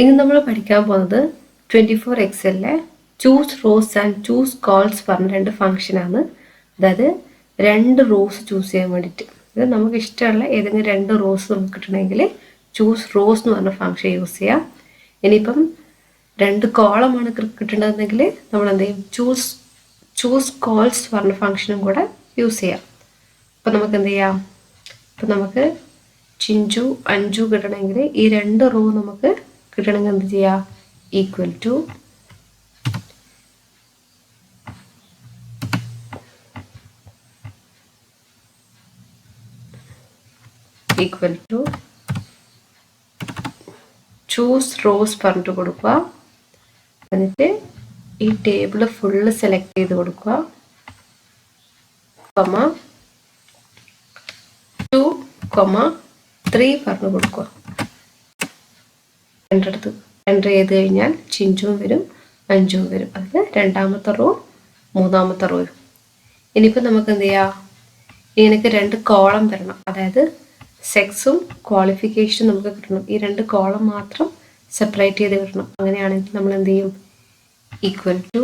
ഇനി നമ്മൾ പഠിക്കാൻ പോകുന്നത് 24 എക്സലിലെ choose rows and choose cols പറഞ്ഞ രണ്ട് ഫംഗ്ഷനാണ്. അതായത് രണ്ട് റോസ് ചൂസ് ചെയ്യാൻ വേണ്ടിയിട്ട്, ഇത് നമുക്ക് ഇഷ്ടമുള്ള ഏതെങ്കിലും രണ്ട് റോസ് നമുക്ക് കിട്ടണമെങ്കിൽ ചൂസ് റോസ് എന്ന് പറഞ്ഞ ഫംഗ്ഷൻ യൂസ് ചെയ്യാം. ഇനിയിപ്പം രണ്ട് കോളമാണ് കിട്ടേണ്ടതെങ്കിൽ നമ്മൾ എന്ത് ചെയ്യും, ചൂസ് കോൾസ് പറഞ്ഞ ഫംഗ്ഷനും കൂടെ യൂസ് ചെയ്യാം. അപ്പം നമുക്ക് എന്ത് ചെയ്യാം, ഇപ്പം നമുക്ക് ചിഞ്ചു അഞ്ചു കിട്ടണമെങ്കിൽ ഈ രണ്ട് റോ നമുക്ക് കിട്ടണമെങ്കിൽ എന്ത് ചെയ്യാം, ഈക്വൽ ടു ചൂസ് റോസ് പറഞ്ഞിട്ട് കൊടുക്കുക. എന്നിട്ട് ഈ ടേബിൾ ഫുള്ള് സെലക്ട് ചെയ്ത് കൊടുക്കുക, 2, 3 പറഞ്ഞു കൊടുക്കുക. എൻ്റർ ചെയ്ത് കഴിഞ്ഞാൽ ചിഞ്ചും വരും അഞ്ചും വരും. അത് രണ്ടാമത്തെ റോ മൂന്നാമത്തെ റോ. ഇനിയിപ്പോൾ നമുക്ക് എന്ത് ചെയ്യാം, എനിക്ക് രണ്ട് കോളം തരണം, അതായത് സെക്സും ക്വാളിഫിക്കേഷനും നമുക്ക് കിട്ടണം. ഈ രണ്ട് കോളം മാത്രം സെപ്പറേറ്റ് ചെയ്ത് കിട്ടണം. അങ്ങനെയാണെങ്കിൽ നമ്മൾ എന്ത് ചെയ്യും, ഈക്വൽ ടു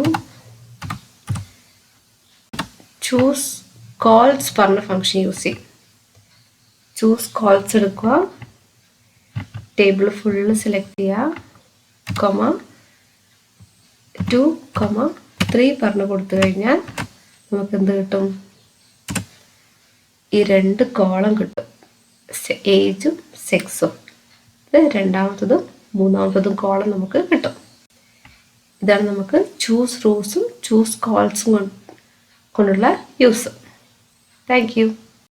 ചൂസ് കോൾസ് പറഞ്ഞ ഫംഗ്ഷൻ യൂസ് ചെയ്യും. ചൂസ് കോൾസ് എടുക്കുക, ടേബിൾ ഫുള്ള് സെലക്ട് ചെയ്യുക, 2, 3 പറഞ്ഞു കൊടുത്തു കഴിഞ്ഞാൽ നമുക്ക് എന്ത് കിട്ടും, ഈ രണ്ട് കോളം കിട്ടും, ഏജും സെക്സും. ഇത് രണ്ടാമത്തതും മൂന്നാമത്തതും കോളം നമുക്ക് കിട്ടും. ഇതാണ് നമുക്ക് ചൂസ് റോസും ചൂസ് കോൾസും കൊണ്ടുള്ള യൂസ്. Thank you.